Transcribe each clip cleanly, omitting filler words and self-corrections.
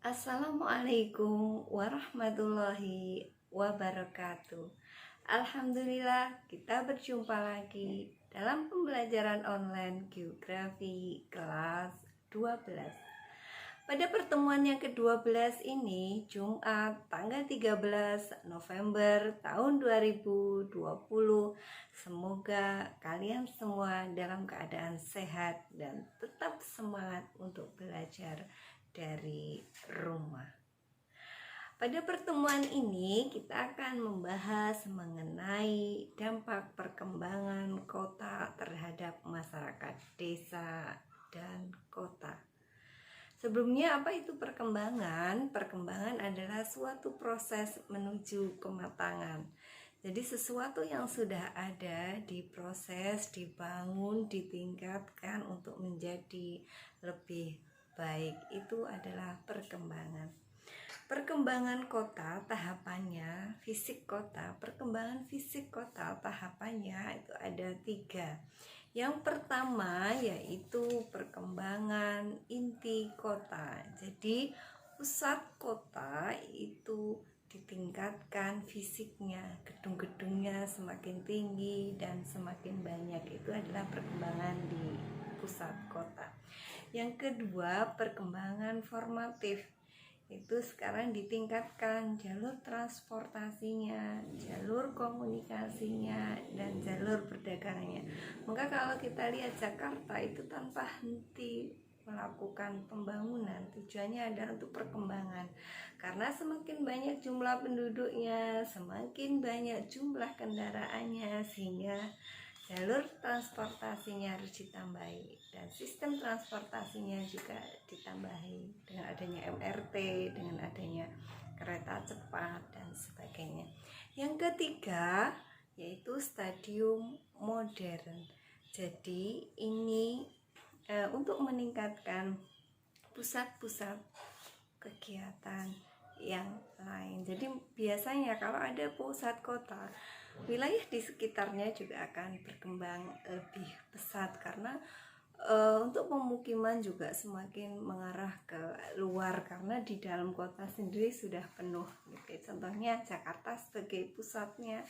Assalamualaikum warahmatullahi wabarakatuh. Alhamdulillah, kita berjumpa lagi dalam pembelajaran online geografi kelas 12. Pada pertemuan yang ke-12 ini, Jumat tanggal 13 November tahun 2020, semoga kalian semua dalam keadaan sehat dan tetap semangat untuk belajar dari rumah. Pada pertemuan ini kita akan membahas mengenai dampak perkembangan kota terhadap masyarakat desa dan kota. Sebelumnya, apa itu perkembangan? Perkembangan adalah suatu proses menuju kematangan. Jadi sesuatu yang sudah ada diproses, dibangun, ditingkatkan untuk menjadi lebih baik. Itu adalah perkembangan. Perkembangan kota tahapannya, perkembangan fisik kota tahapannya itu ada 3. Yang pertama yaitu perkembangan inti kota. Jadi pusat kota itu ditingkatkan fisiknya, gedung-gedungnya semakin tinggi dan semakin banyak. Itu adalah perkembangan di pusat kota. Yang kedua, perkembangan formatif. Itu sekarang ditingkatkan jalur transportasinya, jalur komunikasinya, dan jalur perdagangannya. Maka kalau kita lihat Jakarta itu tanpa henti melakukan pembangunan, tujuannya adalah untuk perkembangan. Karena semakin banyak jumlah penduduknya, semakin banyak jumlah kendaraannya, sehingga jalur transportasinya harus ditambahi dan sistem transportasinya juga ditambahi dengan adanya MRT, dengan adanya kereta cepat dan sebagainya. Yang ketiga yaitu stadium modern. Jadi ini untuk meningkatkan pusat-pusat kegiatan yang lain. Jadi biasanya kalau ada pusat kota, wilayah di sekitarnya juga akan berkembang lebih pesat karena untuk pemukiman juga semakin mengarah ke luar karena di dalam kota sendiri sudah penuh. Contohnya Jakarta sebagai pusatnya,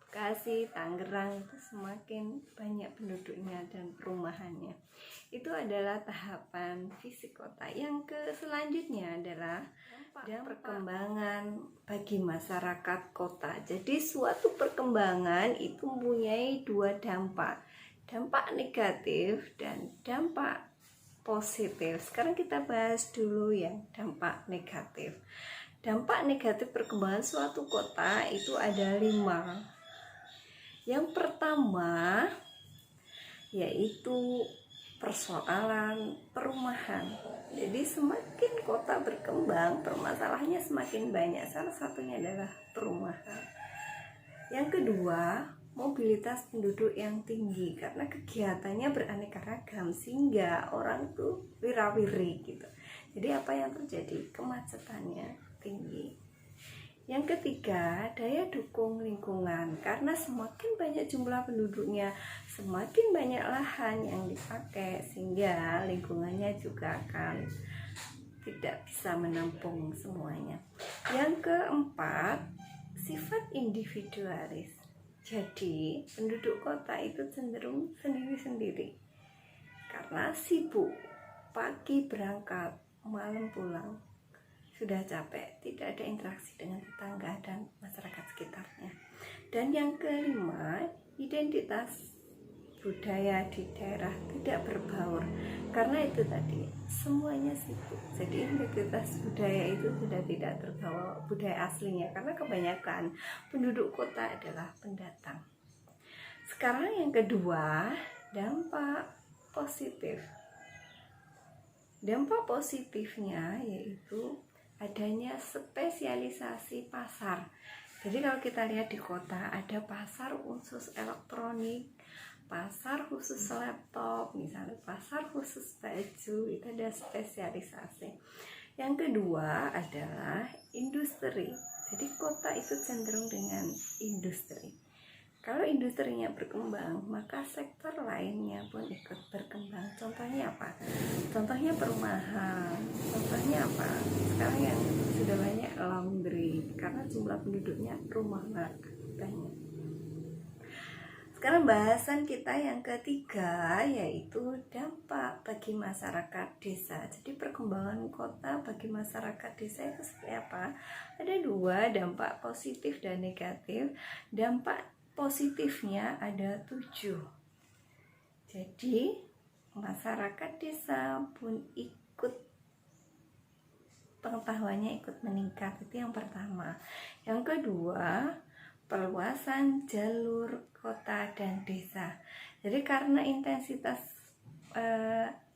Bekasi, Tangerang itu semakin banyak penduduknya dan perumahannya. Itu adalah tahapan fisik kota. Yang selanjutnya adalah perkembangan bagi masyarakat kota. Jadi suatu perkembangan itu mempunyai 2 dampak. Dampak negatif dan dampak positif. Sekarang kita bahas dulu yang dampak negatif. Dampak negatif perkembangan suatu kota itu ada 5. Yang pertama yaitu persoalan perumahan. Jadi semakin kota berkembang, permasalahannya semakin banyak. Salah satunya adalah perumahan. Yang kedua, mobilitas penduduk yang tinggi karena kegiatannya beraneka ragam sehingga orang tuh wira-wiri gitu. Jadi apa yang terjadi? Kemacetannya tinggi. Yang ketiga, daya dukung lingkungan karena semakin banyak jumlah penduduknya, semakin banyak lahan yang dipakai sehingga lingkungannya juga akan tidak bisa menampung semuanya. Yang keempat, sifat individualis. Jadi penduduk kota itu cenderung sendiri-sendiri karena sibuk, pagi berangkat, malam pulang. Sudah capek, tidak ada interaksi dengan tetangga dan masyarakat sekitarnya. Dan yang kelima, identitas budaya di daerah tidak berbaur karena itu tadi semuanya sibuk. Jadi identitas budaya itu sudah tidak terbawa budaya aslinya karena kebanyakan penduduk kota adalah pendatang. Sekarang yang kedua, dampak positif. Dampak positifnya yaitu adanya spesialisasi pasar. Jadi kalau kita lihat di kota ada pasar khusus elektronik, pasar khusus laptop, misalnya pasar khusus baju, itu ada spesialisasi. Yang kedua adalah industri. Jadi kota itu cenderung dengan industri. Kalau industrinya berkembang, maka sektor lainnya pun ikut berkembang. Contohnya apa? Contohnya perumahan. Contohnya apa? Sekarang yang karena jumlah penduduknya banyak. Sekarang bahasan kita yang ketiga yaitu dampak bagi masyarakat desa. Jadi perkembangan kota bagi masyarakat desa itu seperti apa? Ada dua, dampak positif dan negatif. Dampak positifnya ada 7. Jadi masyarakat desa pun ikut, pengetahuannya ikut meningkat. Itu yang pertama. Yang kedua, perluasan jalur kota dan desa. Jadi karena intensitas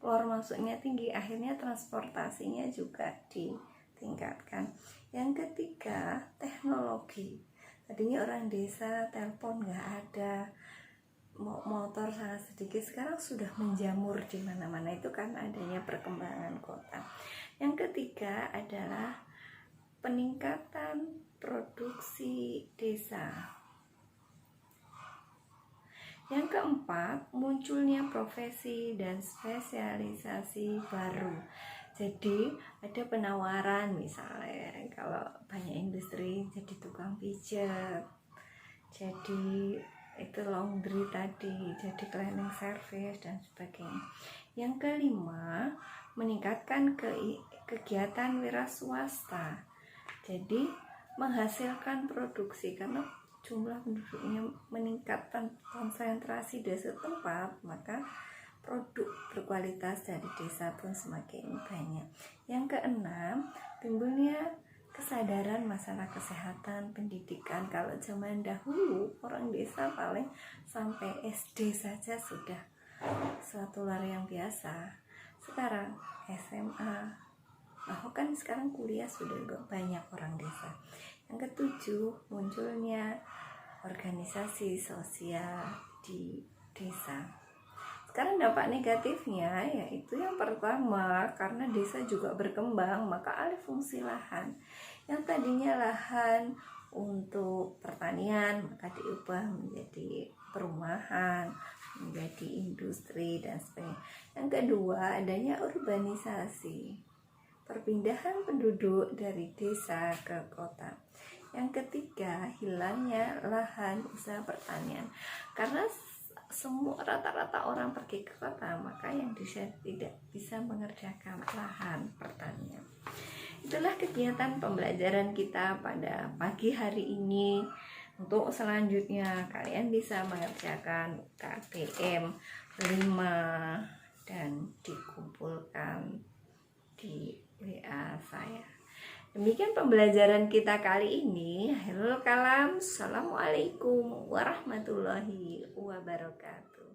keluar masuknya tinggi, akhirnya transportasinya juga ditingkatkan. Yang ketiga, teknologi. Tadinya orang desa telepon nggak ada, motor sangat sedikit, sekarang sudah menjamur di mana-mana. Itu kan adanya perkembangan kota. Yang ketiga adalah peningkatan produksi desa. Yang keempat, munculnya profesi dan spesialisasi baru. Jadi ada penawaran, misalnya kalau banyak industri jadi tukang pijat, jadi itu laundry tadi, jadi cleaning service dan sebagainya. Yang kelima, meningkatkan kegiatan wira swasta. Jadi menghasilkan produksi, karena jumlah penduduknya meningkat, konsentrasi desa tempat, maka produk berkualitas dari desa pun semakin banyak. Yang keenam, timbulnya kesadaran masalah kesehatan, pendidikan. Kalau zaman dahulu orang desa paling sampai SD saja sudah suatu luar yang biasa. Sekarang SMA, bahkan sekarang kuliah sudah banyak orang desa. Yang ketujuh, munculnya organisasi sosial di desa. Sekarang dampak negatifnya yaitu yang pertama, karena desa juga berkembang, maka alih fungsi lahan. Yang tadinya lahan untuk pertanian maka diubah menjadi perumahan, menjadi industri dan sebagainya. Yang kedua, adanya urbanisasi, perpindahan penduduk dari desa ke kota. Yang ketiga, hilangnya lahan usaha pertanian, karena semua rata-rata orang pergi ke kota, maka yang desa tidak bisa mengerjakan lahan pertanian. Itulah kegiatan pembelajaran kita pada pagi hari ini. Untuk selanjutnya kalian bisa mengerjakan KBM 5 dan dikumpulkan di WA saya. Demikian pembelajaran kita kali ini. Akhirul kalam. Assalamualaikum warahmatullahi wabarakatuh.